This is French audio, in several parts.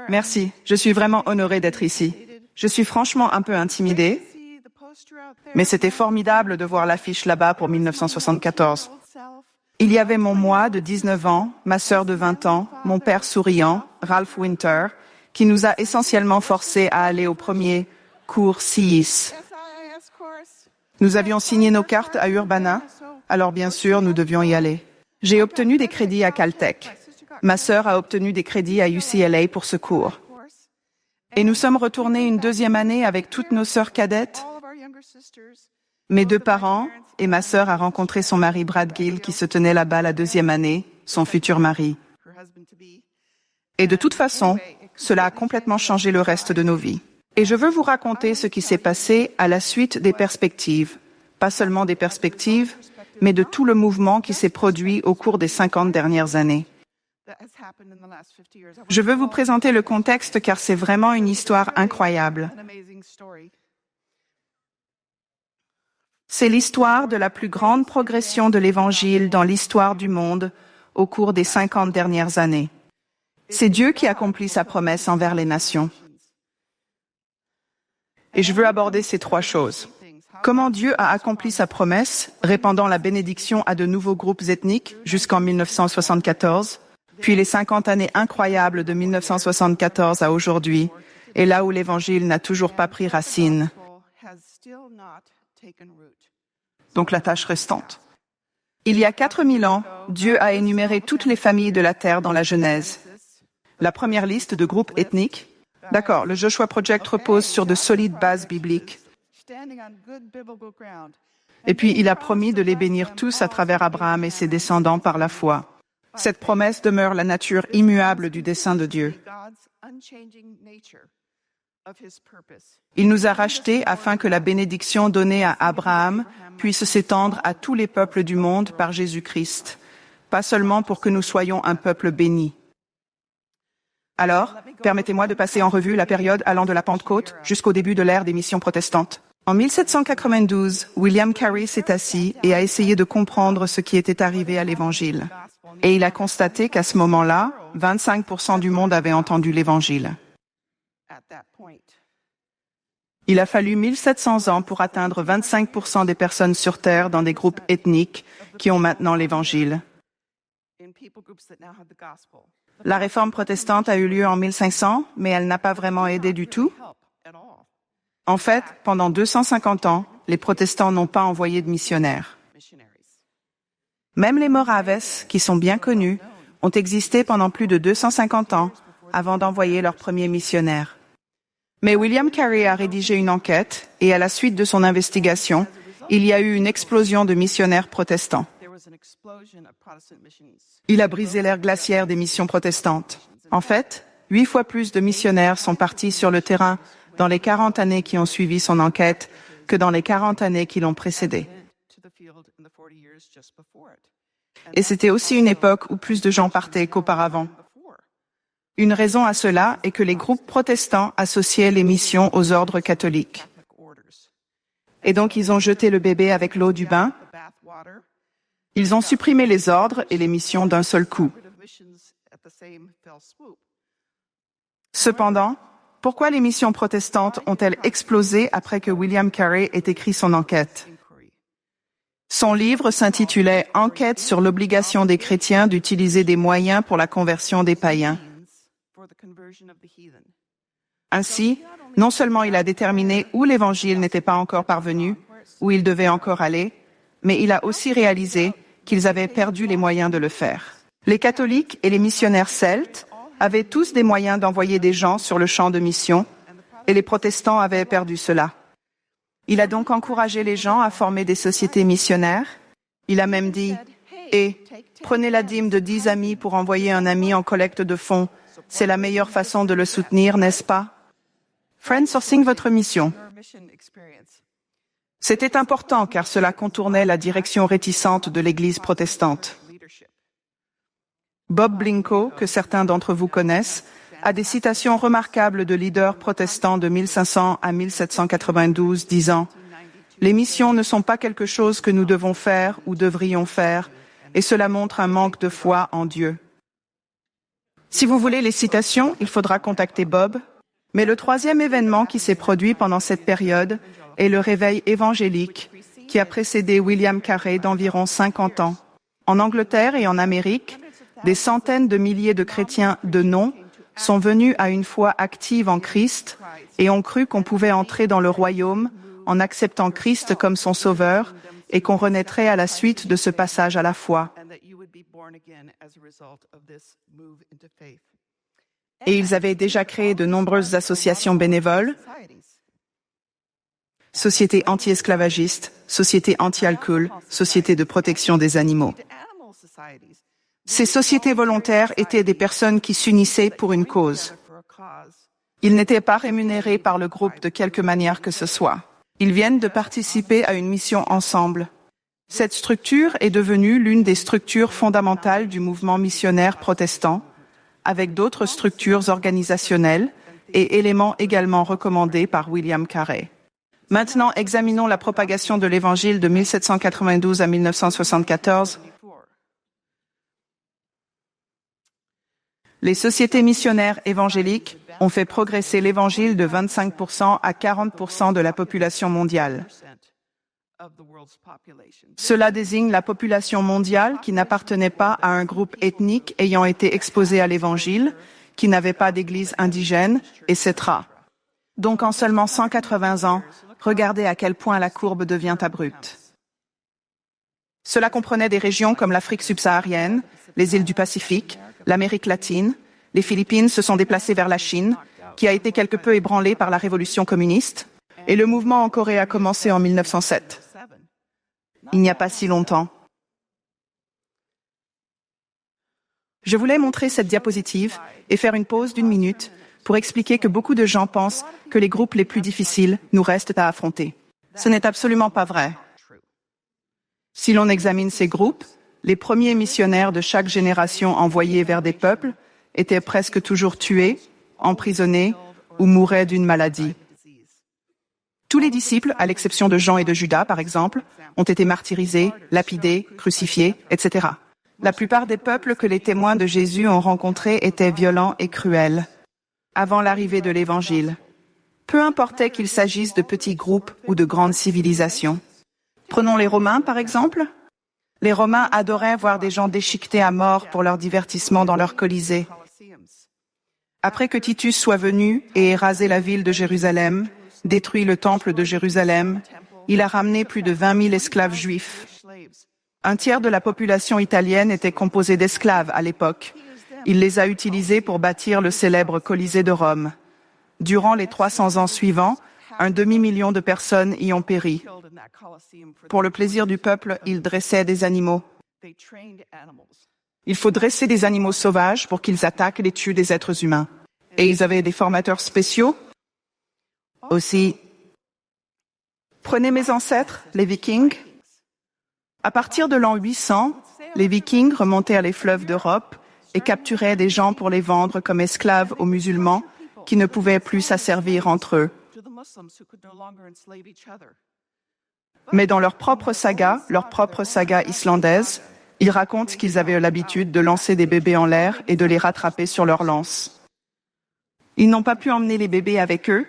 Merci, je suis vraiment honorée d'être ici. Je suis franchement un peu intimidée, mais c'était formidable de voir l'affiche là-bas pour 1974. Il y avait mon moi de 19 ans, ma sœur de 20 ans, mon père souriant, Ralph Winter, qui nous a essentiellement forcés à aller au premier cours CIS. Nous avions signé nos cartes à Urbana, alors bien sûr, nous devions y aller. J'ai obtenu des crédits à Caltech. Ma sœur a obtenu des crédits à UCLA pour ce cours. Et nous sommes retournés une deuxième année avec toutes nos sœurs cadettes. Mes deux parents et ma sœur a rencontré son mari Brad Gill qui se tenait là-bas la deuxième année, son futur mari. Et de toute façon, cela a complètement changé le reste de nos vies. Et je veux vous raconter ce qui s'est passé à la suite des perspectives. Pas seulement des perspectives, mais de tout le mouvement qui s'est produit au cours des 50 dernières années. Je veux vous présenter le contexte car c'est vraiment une histoire incroyable. C'est l'histoire de la plus grande progression de l'Évangile dans l'histoire du monde au cours des 50 dernières années. C'est Dieu qui accomplit sa promesse envers les nations. Et je veux aborder ces trois choses. Comment Dieu a accompli sa promesse, répandant la bénédiction à de nouveaux groupes ethniques jusqu'en 1974, puis les 50 années incroyables de 1974 à aujourd'hui, et là où l'Évangile n'a toujours pas pris racine. Donc la tâche restante. Il y a 4000 ans, Dieu a énuméré toutes les familles de la terre dans la Genèse. La première liste de groupes ethniques. D'accord, le Joshua Project repose sur de solides bases bibliques. Et puis il a promis de les bénir tous à travers Abraham et ses descendants par la foi. Cette promesse demeure la nature immuable du dessein de Dieu. Il nous a rachetés afin que la bénédiction donnée à Abraham puisse s'étendre à tous les peuples du monde par Jésus-Christ, pas seulement pour que nous soyons un peuple béni. Alors, permettez-moi de passer en revue la période allant de la Pentecôte jusqu'au début de l'ère des missions protestantes. En 1792, William Carey s'est assis et a essayé de comprendre ce qui était arrivé à l'Évangile. Et il a constaté qu'à ce moment-là, 25% du monde avait entendu l'Évangile. Il a fallu 1700 ans pour atteindre 25% des personnes sur Terre dans des groupes ethniques qui ont maintenant l'Évangile. La réforme protestante a eu lieu en 1500, mais elle n'a pas vraiment aidé du tout. En fait, pendant 250 ans, les protestants n'ont pas envoyé de missionnaires. Même les Moraves, qui sont bien connus, ont existé pendant plus de 250 ans avant d'envoyer leurs premiers missionnaires. Mais William Carey a rédigé une enquête et à la suite de son investigation, il y a eu une explosion de missionnaires protestants. Il a brisé l'ère glaciaire des missions protestantes. En fait, 8 fois plus de missionnaires sont partis sur le terrain dans les 40 années qui ont suivi son enquête que dans les 40 années qui l'ont précédée. Et c'était aussi une époque où plus de gens partaient qu'auparavant. Une raison à cela est que les groupes protestants associaient les missions aux ordres catholiques. Et donc ils ont jeté le bébé avec l'eau du bain. Ils ont supprimé les ordres et les missions d'un seul coup. Cependant, pourquoi les missions protestantes ont-elles explosé après que William Carey ait écrit son enquête? Son livre s'intitulait « Enquête sur l'obligation des chrétiens d'utiliser des moyens pour la conversion des païens ». Ainsi, non seulement il a déterminé où l'Évangile n'était pas encore parvenu, où il devait encore aller, mais il a aussi réalisé qu'ils avaient perdu les moyens de le faire. Les catholiques et les missionnaires celtes avaient tous des moyens d'envoyer des gens sur le champ de mission, et les protestants avaient perdu cela. Il a donc encouragé les gens à former des sociétés missionnaires. Il a même dit « prenez la dîme de 10 amis pour envoyer un ami en collecte de fonds. C'est la meilleure façon de le soutenir, n'est-ce pas? » Friends Sourcing votre mission. C'était important car cela contournait la direction réticente de l'Église protestante. Bob Blincoe, que certains d'entre vous connaissent, a des citations remarquables de leaders protestants de 1500 à 1792 disant « Les missions ne sont pas quelque chose que nous devons faire ou devrions faire, et cela montre un manque de foi en Dieu. » Si vous voulez les citations, il faudra contacter Bob. Mais le troisième événement qui s'est produit pendant cette période est le réveil évangélique qui a précédé William Carey d'environ 50 ans. En Angleterre et en Amérique, des centaines de milliers de chrétiens de nom sont venus à une foi active en Christ et ont cru qu'on pouvait entrer dans le royaume en acceptant Christ comme son sauveur et qu'on renaîtrait à la suite de ce passage à la foi. Et ils avaient déjà créé de nombreuses associations bénévoles, sociétés anti-esclavagistes, sociétés anti-alcool, sociétés de protection des animaux. Ces sociétés volontaires étaient des personnes qui s'unissaient pour une cause. Ils n'étaient pas rémunérés par le groupe de quelque manière que ce soit. Ils viennent de participer à une mission ensemble. Cette structure est devenue l'une des structures fondamentales du mouvement missionnaire protestant, avec d'autres structures organisationnelles et éléments également recommandés par William Carey. Maintenant, examinons la propagation de l'Évangile de 1792 à 1974. Les sociétés missionnaires évangéliques ont fait progresser l'Évangile de 25% à 40% de la population mondiale. Cela désigne la population mondiale qui n'appartenait pas à un groupe ethnique ayant été exposé à l'Évangile, qui n'avait pas d'église indigène, etc. Donc en seulement 180 ans, regardez à quel point la courbe devient abrupte. Cela comprenait des régions comme l'Afrique subsaharienne, les îles du Pacifique, l'Amérique latine. Les Philippines se sont déplacées vers la Chine, qui a été quelque peu ébranlée par la révolution communiste, et le mouvement en Corée a commencé en 1907. Il n'y a pas si longtemps. Je voulais montrer cette diapositive et faire une pause d'1 minute pour expliquer que beaucoup de gens pensent que les groupes les plus difficiles nous restent à affronter. Ce n'est absolument pas vrai. Si l'on examine ces groupes, les premiers missionnaires de chaque génération envoyés vers des peuples étaient presque toujours tués, emprisonnés ou mouraient d'une maladie. Tous les disciples, à l'exception de Jean et de Judas, par exemple, ont été martyrisés, lapidés, crucifiés, etc. La plupart des peuples que les témoins de Jésus ont rencontrés étaient violents et cruels. Avant l'arrivée de l'Évangile, peu importait qu'il s'agisse de petits groupes ou de grandes civilisations. Prenons les Romains, par exemple. Les Romains adoraient voir des gens déchiquetés à mort pour leur divertissement dans leur Colisée. Après que Titus soit venu et ait rasé la ville de Jérusalem, détruit le temple de Jérusalem, il a ramené plus de 20 000 esclaves juifs. Un tiers de la population italienne était composée d'esclaves à l'époque. Il les a utilisés pour bâtir le célèbre Colisée de Rome. Durant les 300 ans suivants, 1,5 million de personnes y ont péri. Pour le plaisir du peuple, ils dressaient des animaux. Il faut dresser des animaux sauvages pour qu'ils attaquent et tuent des êtres humains. Et ils avaient des formateurs spéciaux. Aussi, prenez mes ancêtres, les Vikings. À partir de l'an 800, les Vikings remontaient à les fleuves d'Europe et capturaient des gens pour les vendre comme esclaves aux musulmans qui ne pouvaient plus s'asservir entre eux. Mais dans leur propre saga islandaise, ils racontent qu'ils avaient l'habitude de lancer des bébés en l'air et de les rattraper sur leurs lances. Ils n'ont pas pu emmener les bébés avec eux.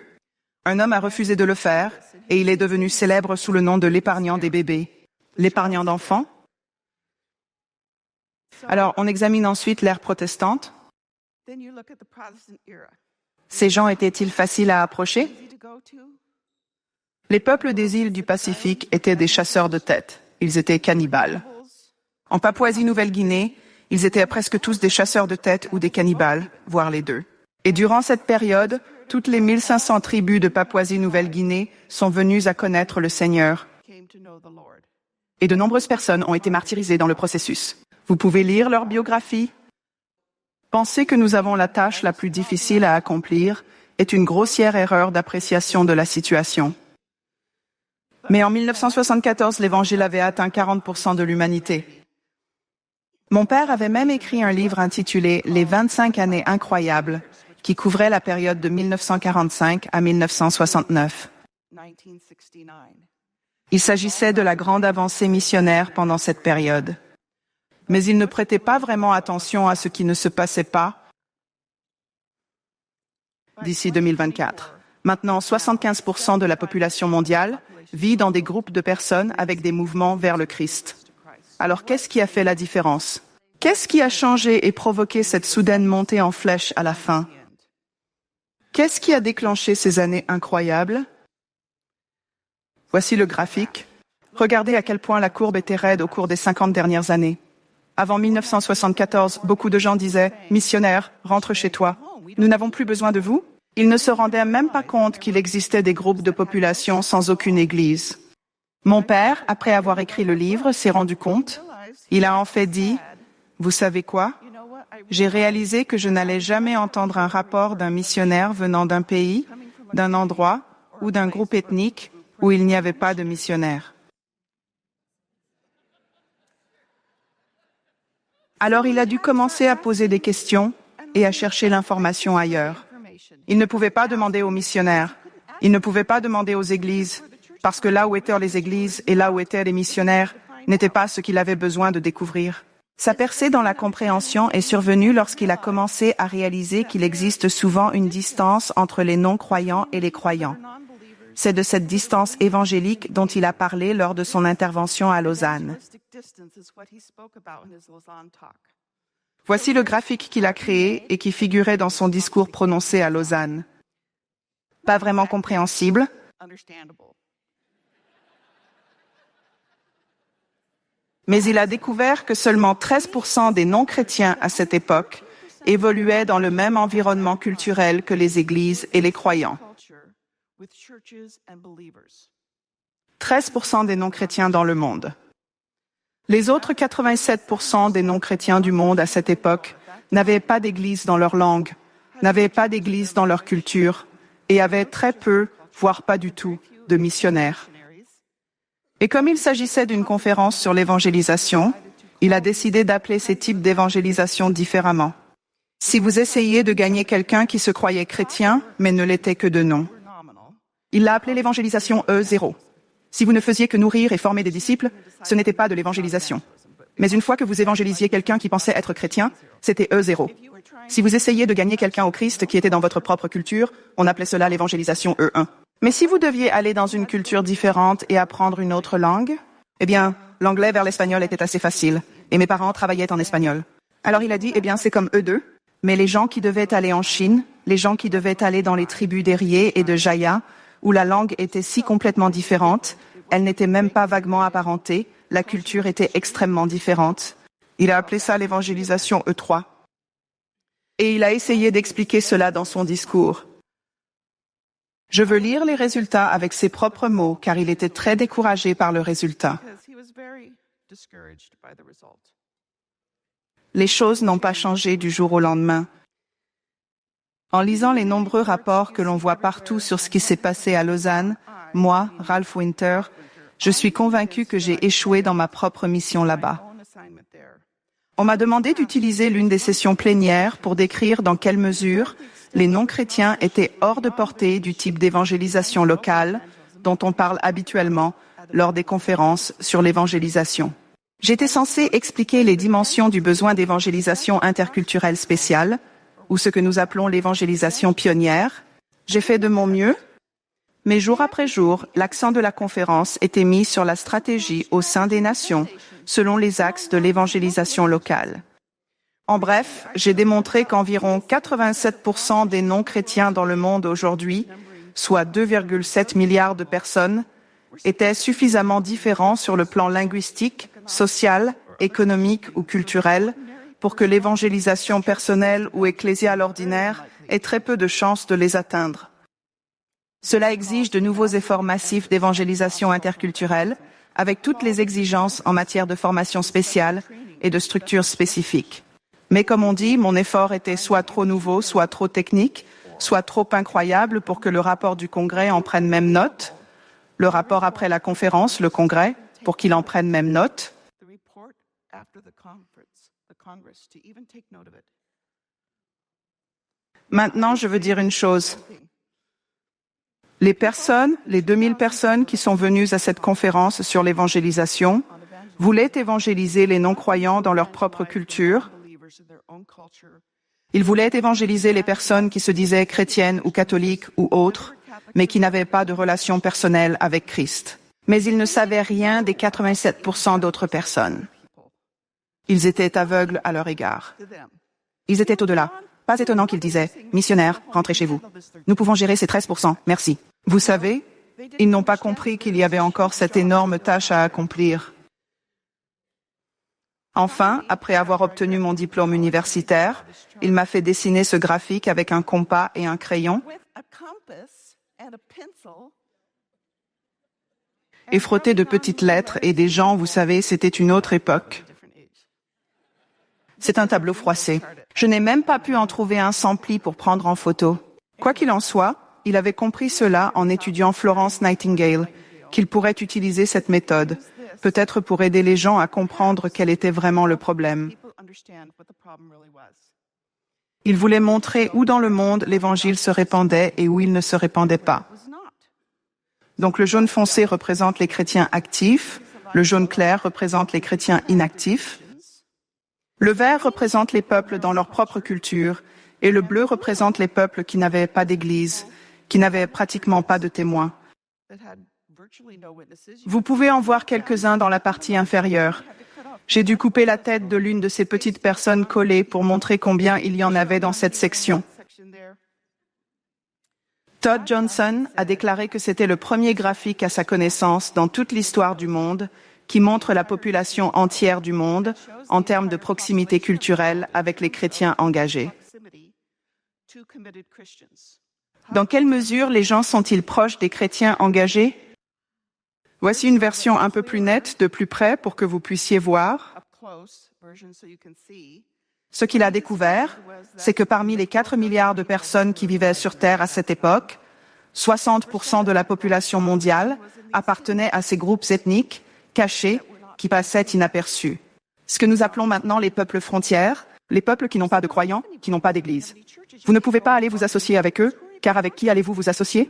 Un homme a refusé de le faire et il est devenu célèbre sous le nom de l'épargnant des bébés. L'épargnant d'enfants. Alors, on examine ensuite l'ère protestante. Ces gens étaient-ils faciles à approcher? Les peuples des îles du Pacifique étaient des chasseurs de têtes. Ils étaient cannibales. En Papouasie-Nouvelle-Guinée, ils étaient presque tous des chasseurs de têtes ou des cannibales, voire les deux. Et durant cette période, toutes les 1500 tribus de Papouasie-Nouvelle-Guinée sont venues à connaître le Seigneur. Et de nombreuses personnes ont été martyrisées dans le processus. Vous pouvez lire leur biographie. Penser que nous avons la tâche la plus difficile à accomplir est une grossière erreur d'appréciation de la situation. Mais en 1974, l'Évangile avait atteint 40% de l'humanité. Mon père avait même écrit un livre intitulé « Les 25 années incroyables » qui couvrait la période de 1945 à 1969. Il s'agissait de la grande avancée missionnaire pendant cette période. Mais il ne prêtait pas vraiment attention à ce qui ne se passait pas d'ici 2024. Maintenant, 75% de la population mondiale vit dans des groupes de personnes avec des mouvements vers le Christ. Alors, qu'est-ce qui a fait la différence? Qu'est-ce qui a changé et provoqué cette soudaine montée en flèche à la fin? Qu'est-ce qui a déclenché ces années incroyables? Voici le graphique. Regardez à quel point la courbe était raide au cours des 50 dernières années. Avant 1974, beaucoup de gens disaient « Missionnaire, rentre chez toi. Nous n'avons plus besoin de vous ». Ils ne se rendaient même pas compte qu'il existait des groupes de population sans aucune église. Mon père, après avoir écrit le livre, s'est rendu compte. Il a en fait dit « Vous savez quoi? J'ai réalisé que je n'allais jamais entendre un rapport d'un missionnaire venant d'un pays, d'un endroit ou d'un groupe ethnique où il n'y avait pas de missionnaire. » Alors il a dû commencer à poser des questions et à chercher l'information ailleurs. Il ne pouvait pas demander aux missionnaires, il ne pouvait pas demander aux églises, parce que là où étaient les églises et là où étaient les missionnaires n'était pas ce qu'il avait besoin de découvrir. Sa percée dans la compréhension est survenue lorsqu'il a commencé à réaliser qu'il existe souvent une distance entre les non-croyants et les croyants. C'est de cette distance évangélique dont il a parlé lors de son intervention à Lausanne. Voici le graphique qu'il a créé et qui figurait dans son discours prononcé à Lausanne. Pas vraiment compréhensible, mais il a découvert que seulement 13% des non-chrétiens à cette époque évoluaient dans le même environnement culturel que les églises et les croyants. 13% des non-chrétiens dans le monde. Les autres 87% des non-chrétiens du monde à cette époque n'avaient pas d'église dans leur langue, n'avaient pas d'église dans leur culture et avaient très peu, voire pas du tout, de missionnaires. Et comme il s'agissait d'une conférence sur l'évangélisation, il a décidé d'appeler ces types d'évangélisation différemment. Si vous essayez de gagner quelqu'un qui se croyait chrétien, mais ne l'était que de nom, il l'a appelé l'évangélisation E0. Si vous ne faisiez que nourrir et former des disciples, ce n'était pas de l'évangélisation. Mais une fois que vous évangélisiez quelqu'un qui pensait être chrétien, c'était E0. Si vous essayiez de gagner quelqu'un au Christ qui était dans votre propre culture, on appelait cela l'évangélisation E1. Mais si vous deviez aller dans une culture différente et apprendre une autre langue, eh bien, l'anglais vers l'espagnol était assez facile, et mes parents travaillaient en espagnol. Alors il a dit, eh bien, c'est comme E2, mais les gens qui devaient aller en Chine, les gens qui devaient aller dans les tribus d'Érié et de Jaya, où la langue était si complètement différente, elle n'était même pas vaguement apparentée, la culture était extrêmement différente. Il a appelé ça l'évangélisation E3. Et il a essayé d'expliquer cela dans son discours. Je veux lire les résultats avec ses propres mots, car il était très découragé par le résultat. Les choses n'ont pas changé du jour au lendemain. En lisant les nombreux rapports que l'on voit partout sur ce qui s'est passé à Lausanne, moi, Ralph Winter, je suis convaincu que j'ai échoué dans ma propre mission là-bas. On m'a demandé d'utiliser l'une des sessions plénières pour décrire dans quelle mesure les non-chrétiens étaient hors de portée du type d'évangélisation locale dont on parle habituellement lors des conférences sur l'évangélisation. J'étais censé expliquer les dimensions du besoin d'évangélisation interculturelle spéciale, ou ce que nous appelons l'évangélisation pionnière. J'ai fait de mon mieux, mais jour après jour, l'accent de la conférence était mis sur la stratégie au sein des nations, selon les axes de l'évangélisation locale. En bref, j'ai démontré qu'environ 87% des non-chrétiens dans le monde aujourd'hui, soit 2,7 milliards de personnes, étaient suffisamment différents sur le plan linguistique, social, économique ou culturel pour que l'évangélisation personnelle ou ecclésiale ordinaire ait très peu de chances de les atteindre. Cela exige de nouveaux efforts massifs d'évangélisation interculturelle, avec toutes les exigences en matière de formation spéciale et de structures spécifiques. Mais comme on dit, mon effort était soit trop nouveau, soit trop technique, soit trop incroyable pour que le rapport du Congrès en prenne même note, le rapport après la conférence, le Congrès, pour qu'il en prenne même note. Maintenant, je veux dire une chose. Les 2000 personnes qui sont venues à cette conférence sur l'évangélisation voulaient évangéliser les non-croyants dans leur propre culture, Il voulait évangéliser les personnes qui se disaient chrétiennes ou catholiques ou autres, mais qui n'avaient pas de relation personnelle avec Christ. Mais il ne savait rien des 87% d'autres personnes. Ils étaient aveugles à leur égard. Ils étaient au-delà. Pas étonnant qu'ils disaient « Missionnaires, rentrez chez vous. Nous pouvons gérer ces 13%, merci. » Vous savez, ils n'ont pas compris qu'il y avait encore cette énorme tâche à accomplir. Enfin, après avoir obtenu mon diplôme universitaire, il m'a fait dessiner ce graphique avec un compas et un crayon et frotter de petites lettres et des gens, vous savez, c'était une autre époque. C'est un tableau froissé. Je n'ai même pas pu en trouver un sans pli pour prendre en photo. Quoi qu'il en soit, il avait compris cela en étudiant Florence Nightingale, qu'il pourrait utiliser cette méthode, peut-être pour aider les gens à comprendre quel était vraiment le problème. Il voulait montrer où dans le monde l'Évangile se répandait et où il ne se répandait pas. Donc le jaune foncé représente les chrétiens actifs, le jaune clair représente les chrétiens inactifs, le vert représente les peuples dans leur propre culture et le bleu représente les peuples qui n'avaient pas d'église, qui n'avaient pratiquement pas de témoins. Vous pouvez en voir quelques-uns dans la partie inférieure. J'ai dû couper la tête de l'une de ces petites personnes collées pour montrer combien il y en avait dans cette section. Todd Johnson a déclaré que c'était le premier graphique à sa connaissance dans toute l'histoire du monde qui montre la population entière du monde en termes de proximité culturelle avec les chrétiens engagés. Dans quelle mesure les gens sont-ils proches des chrétiens engagés? Voici une version un peu plus nette, de plus près, pour que vous puissiez voir. Ce qu'il a découvert, c'est que parmi les 4 milliards de personnes qui vivaient sur Terre à cette époque, 60% de la population mondiale appartenait à ces groupes ethniques cachés qui passaient inaperçus. Ce que nous appelons maintenant les peuples frontières, les peuples qui n'ont pas de croyants, qui n'ont pas d'église. Vous ne pouvez pas aller vous associer avec eux, car avec qui allez-vous vous associer?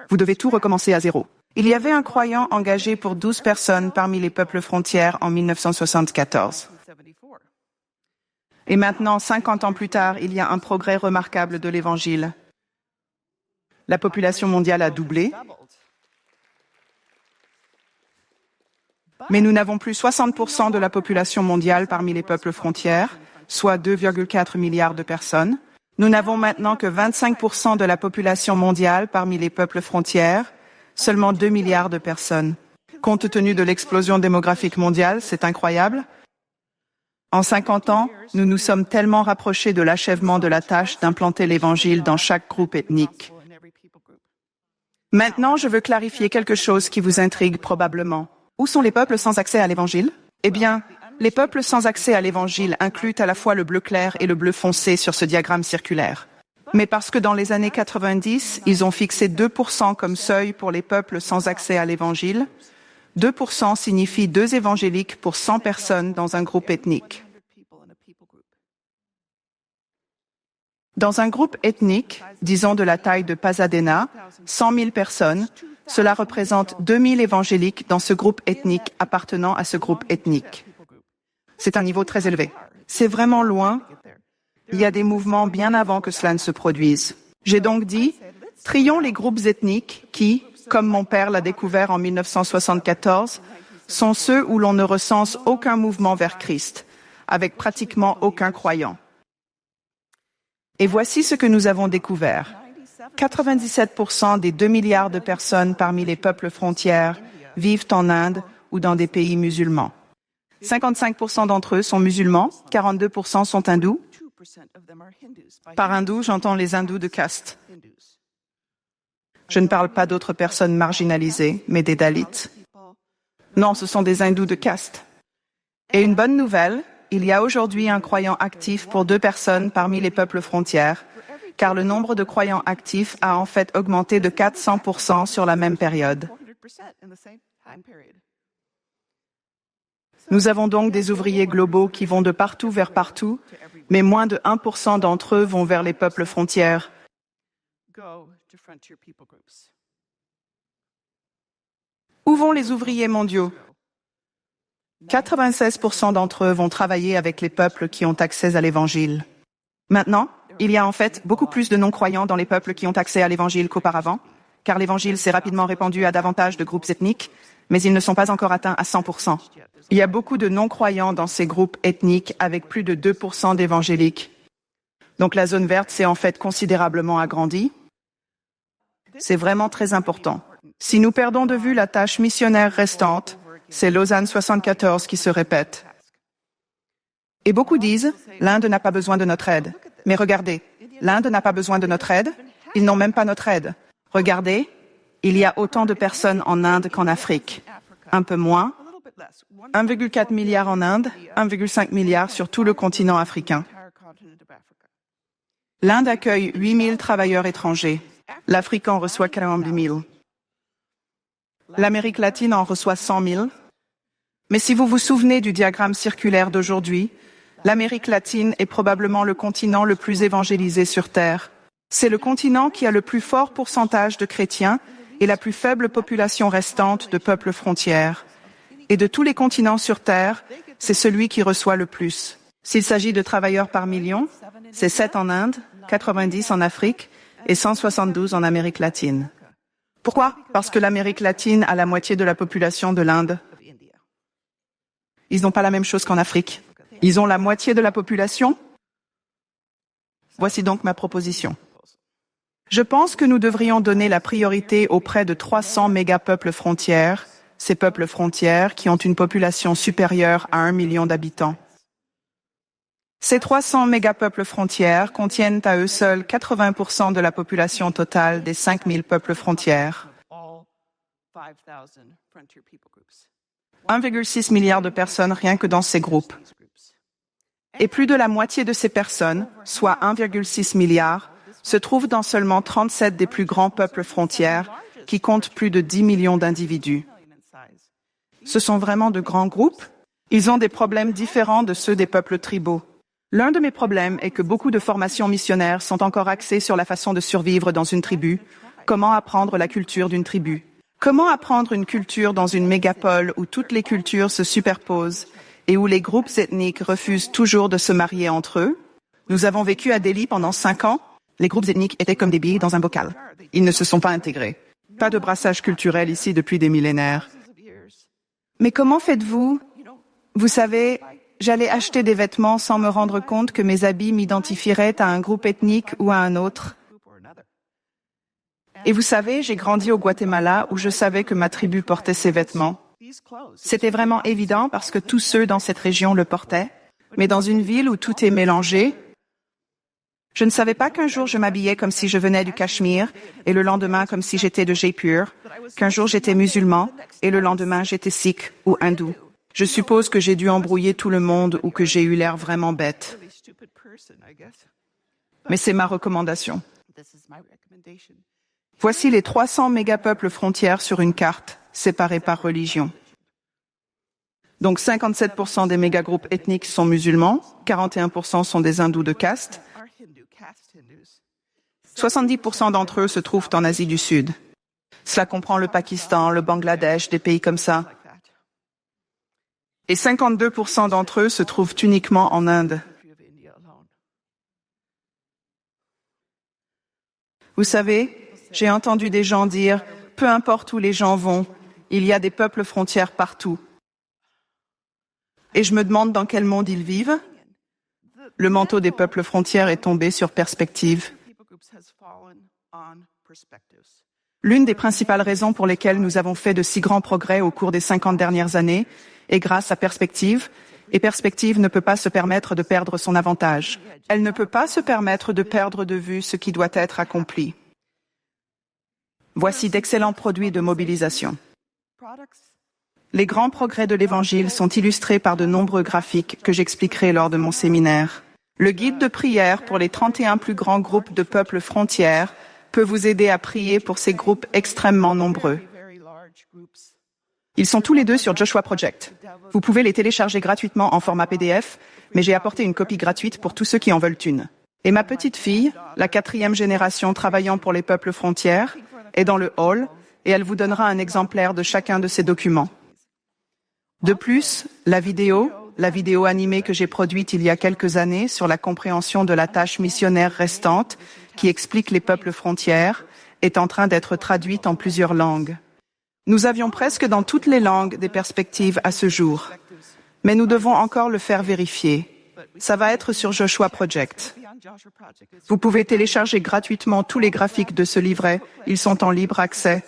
Vous devez tout recommencer à zéro. Il y avait un croyant engagé pour 12 personnes parmi les peuples frontières en 1974. Et maintenant, 50 ans plus tard, il y a un progrès remarquable de l'Évangile. La population mondiale a doublé, mais nous n'avons plus 60% de la population mondiale parmi les peuples frontières, soit 2,4 milliards de personnes. Nous n'avons maintenant que 25% de la population mondiale parmi les peuples frontières, seulement 2 milliards de personnes. Compte tenu de l'explosion démographique mondiale, c'est incroyable. En 50 ans, nous nous sommes tellement rapprochés de l'achèvement de la tâche d'implanter l'Évangile dans chaque groupe ethnique. Maintenant, je veux clarifier quelque chose qui vous intrigue probablement. Où sont les peuples sans accès à l'Évangile? Eh bien, les peuples sans accès à l'Évangile incluent à la fois le bleu clair et le bleu foncé sur ce diagramme circulaire. Mais parce que dans les années 90, ils ont fixé 2% comme seuil pour les peuples sans accès à l'Évangile, 2% signifie 2 évangéliques pour 100 personnes dans un groupe ethnique. Dans un groupe ethnique, disons de la taille de Pasadena, 100 000 personnes, cela représente 2 000 évangéliques dans ce groupe ethnique appartenant à ce groupe ethnique. C'est un niveau très élevé. C'est vraiment loin. Il y a des mouvements bien avant que cela ne se produise. J'ai donc dit, trions les groupes ethniques qui, comme mon père l'a découvert en 1974, sont ceux où l'on ne recense aucun mouvement vers Christ, avec pratiquement aucun croyant. Et voici ce que nous avons découvert. 97% des 2 milliards de personnes parmi les peuples frontières vivent en Inde ou dans des pays musulmans. 55% d'entre eux sont musulmans, 42% sont hindous. Par hindous, j'entends les hindous de caste. Je ne parle pas d'autres personnes marginalisées, mais des Dalits. Non, ce sont des hindous de caste. Et une bonne nouvelle, il y a aujourd'hui un croyant actif pour 2 personnes parmi les peuples frontières, car le nombre de croyants actifs a en fait augmenté de 400% sur la même période. Nous avons donc des ouvriers globaux qui vont de partout vers partout, mais moins de 1% d'entre eux vont vers les peuples frontières. Où vont les ouvriers mondiaux? 96% d'entre eux vont travailler avec les peuples qui ont accès à l'Évangile. Maintenant, Il y a en fait beaucoup plus de non-croyants dans les peuples qui ont accès à l'Évangile qu'auparavant, car l'Évangile s'est rapidement répandu à davantage de groupes ethniques, mais ils ne sont pas encore atteints à 100%. Il y a beaucoup de non-croyants dans ces groupes ethniques avec plus de 2% d'évangéliques. Donc la zone verte s'est en fait considérablement agrandie. C'est vraiment très important. Si nous perdons de vue la tâche missionnaire restante, c'est Lausanne 74 qui se répète. Et beaucoup disent, l'Inde n'a pas besoin de notre aide. Mais regardez, l'Inde n'a pas besoin de notre aide, ils n'ont même pas notre aide. Regardez, il y a autant de personnes en Inde qu'en Afrique. Un peu moins. 1,4 milliard en Inde, 1,5 milliard sur tout le continent africain. L'Inde accueille 8 000 travailleurs étrangers. L'Afrique en reçoit 40 000. L'Amérique latine en reçoit 100 000. Mais si vous vous souvenez du diagramme circulaire d'aujourd'hui, l'Amérique latine est probablement le continent le plus évangélisé sur Terre. C'est le continent qui a le plus fort pourcentage de chrétiens et la plus faible population restante de peuples frontières. Et de tous les continents sur Terre, c'est celui qui reçoit le plus. S'il s'agit de travailleurs par million, c'est 7 en Inde, 90 en Afrique et 172 en Amérique latine. Pourquoi? Parce que l'Amérique latine a la moitié de la population de l'Inde. Ils n'ont pas la même chose qu'en Afrique. Ils ont la moitié de la population. Voici donc ma proposition. Je pense que nous devrions donner la priorité aux près de 300 mégapeuples frontières, ces peuples frontières qui ont une population supérieure à 1 million d'habitants. Ces 300 mégapeuples frontières contiennent à eux seuls 80% de la population totale des 5 000 peuples frontières. 1,6 milliard de personnes rien que dans ces groupes. Et plus de la moitié de ces personnes, soit 1,6 milliard, se trouvent dans seulement 37 des plus grands peuples frontières, qui comptent plus de 10 millions d'individus. Ce sont vraiment de grands groupes. Ils ont des problèmes différents de ceux des peuples tribaux. L'un de mes problèmes est que beaucoup de formations missionnaires sont encore axées sur la façon de survivre dans une tribu, comment apprendre la culture d'une tribu. Comment apprendre une culture dans une mégapole où toutes les cultures se superposent et où les groupes ethniques refusent toujours de se marier entre eux? Nous avons vécu à Delhi pendant 5 ans. Les groupes ethniques étaient comme des billes dans un bocal. Ils ne se sont pas intégrés. Pas de brassage culturel ici depuis des millénaires. Mais comment faites-vous? Vous savez, j'allais acheter des vêtements sans me rendre compte que mes habits m'identifieraient à un groupe ethnique ou à un autre. Et vous savez, j'ai grandi au Guatemala où je savais que ma tribu portait ces vêtements. C'était vraiment évident parce que tous ceux dans cette région le portaient. Mais dans une ville où tout est mélangé, je ne savais pas qu'un jour je m'habillais comme si je venais du Cachemire et le lendemain comme si j'étais de Jaipur, qu'un jour j'étais musulman et le lendemain j'étais sikh ou hindou. Je suppose que j'ai dû embrouiller tout le monde ou que j'ai eu l'air vraiment bête. Mais c'est ma recommandation. Voici les 300 mégapeuples frontières sur une carte, séparés par religion. Donc 57% des mégagroupes ethniques sont musulmans, 41% sont des hindous de caste, 70% d'entre eux se trouvent en Asie du Sud. Cela comprend le Pakistan, le Bangladesh, des pays comme ça. Et 52% d'entre eux se trouvent uniquement en Inde. Vous savez, j'ai entendu des gens dire « peu importe où les gens vont, il y a des peuples frontières partout ». Et je me demande dans quel monde ils vivent. Le manteau des peuples frontières est tombé sur Perspective. L'une des principales raisons pour lesquelles nous avons fait de si grands progrès au cours des 50 dernières années est grâce à Perspective, et Perspective ne peut pas se permettre de perdre son avantage. Elle ne peut pas se permettre de perdre de vue ce qui doit être accompli. Voici d'excellents produits de mobilisation. Les grands progrès de l'Évangile sont illustrés par de nombreux graphiques que j'expliquerai lors de mon séminaire. Le guide de prière pour les 31 plus grands groupes de peuples frontières peut vous aider à prier pour ces groupes extrêmement nombreux. Ils sont tous les deux sur Joshua Project. Vous pouvez les télécharger gratuitement en format PDF, mais j'ai apporté une copie gratuite pour tous ceux qui en veulent une. Et ma petite fille, la 4e génération travaillant pour les peuples frontières, est dans le hall et elle vous donnera un exemplaire de chacun de ces documents. De plus, la vidéo, la vidéo animée que j'ai produite il y a quelques années sur la compréhension de la tâche missionnaire restante, qui explique les peuples frontières, est en train d'être traduite en plusieurs langues. Nous avions presque dans toutes les langues des perspectives à ce jour, mais nous devons encore le faire vérifier. Ça va être sur Joshua Project. Vous pouvez télécharger gratuitement tous les graphiques de ce livret, ils sont en libre accès.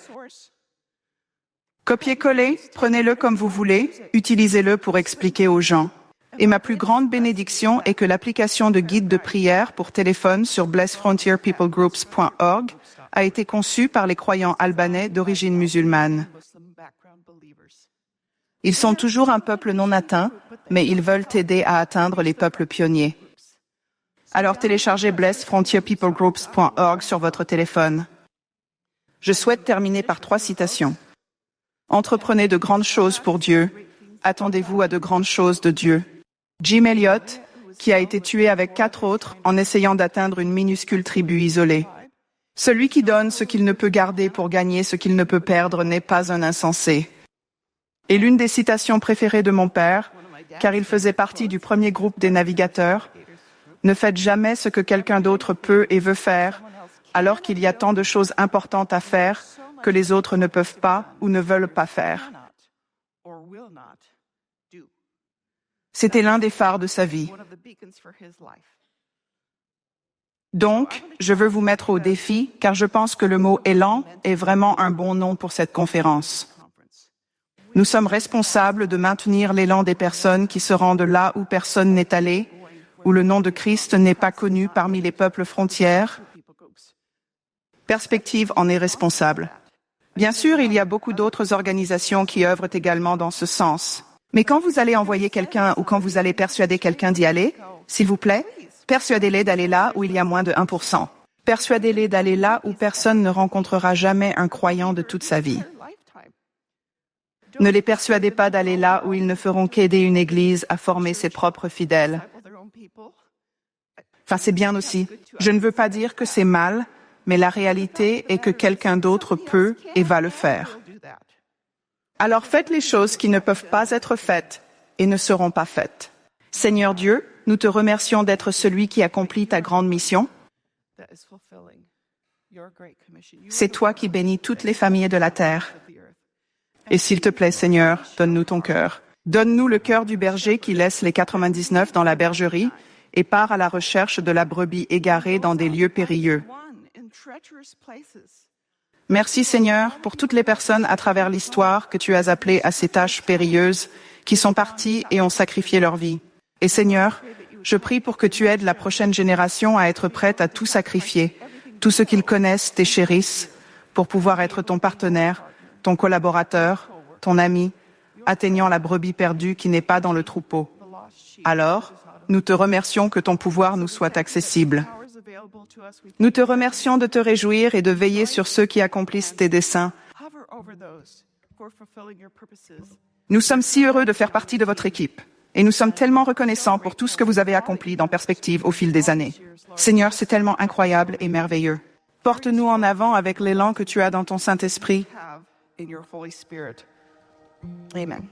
Copiez-coller, prenez-le comme vous voulez, utilisez-le pour expliquer aux gens. Et ma plus grande bénédiction est que l'application de guide de prière pour téléphone sur blessfrontierpeoplegroups.org a été conçue par les croyants albanais d'origine musulmane. Ils sont toujours un peuple non atteint, mais ils veulent aider à atteindre les peuples pionniers. Alors téléchargez blessfrontierpeoplegroups.org sur votre téléphone. Je souhaite terminer par 3 citations. Entreprenez de grandes choses pour Dieu. Attendez-vous à de grandes choses de Dieu. Jim Elliot, qui a été tué avec 4 autres en essayant d'atteindre une minuscule tribu isolée. Celui qui donne ce qu'il ne peut garder pour gagner ce qu'il ne peut perdre n'est pas un insensé. Et l'une des citations préférées de mon père, car il faisait partie du premier groupe des navigateurs, « Ne faites jamais ce que quelqu'un d'autre peut et veut faire, alors qu'il y a tant de choses importantes à faire que les autres ne peuvent pas ou ne veulent pas faire. » C'était l'un des phares de sa vie. Donc, je veux vous mettre au défi, car je pense que le mot « élan » est vraiment un bon nom pour cette conférence. Nous sommes responsables de maintenir l'élan des personnes qui se rendent là où personne n'est allé, où le nom de Christ n'est pas connu parmi les peuples frontières. Perspective en est responsable. Bien sûr, il y a beaucoup d'autres organisations qui œuvrent également dans ce sens. Mais quand vous allez envoyer quelqu'un ou quand vous allez persuader quelqu'un d'y aller, s'il vous plaît, persuadez-les d'aller là où il y a moins de 1%. Persuadez-les d'aller là où personne ne rencontrera jamais un croyant de toute sa vie. Ne les persuadez pas d'aller là où ils ne feront qu'aider une église à former ses propres fidèles. Enfin, c'est bien aussi. Je ne veux pas dire que c'est mal, mais la réalité est que quelqu'un d'autre peut et va le faire. Alors faites les choses qui ne peuvent pas être faites et ne seront pas faites. Seigneur Dieu, nous te remercions d'être celui qui accomplit ta grande mission. C'est toi qui bénis toutes les familles de la terre. Et s'il te plaît, Seigneur, donne-nous ton cœur. Donne-nous le cœur du berger qui laisse les 99 dans la bergerie et part à la recherche de la brebis égarée dans des lieux périlleux. Merci, Seigneur, pour toutes les personnes à travers l'histoire que tu as appelées à ces tâches périlleuses, qui sont parties et ont sacrifié leur vie. Et Seigneur, je prie pour que tu aides la prochaine génération à être prête à tout sacrifier, tout ce qu'ils connaissent et chérissent, pour pouvoir être ton partenaire, ton collaborateur, ton ami, atteignant la brebis perdue qui n'est pas dans le troupeau. Alors, nous te remercions que ton pouvoir nous soit accessible. Nous te remercions de te réjouir et de veiller sur ceux qui accomplissent tes desseins. Nous sommes si heureux de faire partie de votre équipe et nous sommes tellement reconnaissants pour tout ce que vous avez accompli dans Perspective au fil des années. Seigneur, c'est tellement incroyable et merveilleux. Porte-nous en avant avec l'élan que tu as dans ton Saint-Esprit. Amen.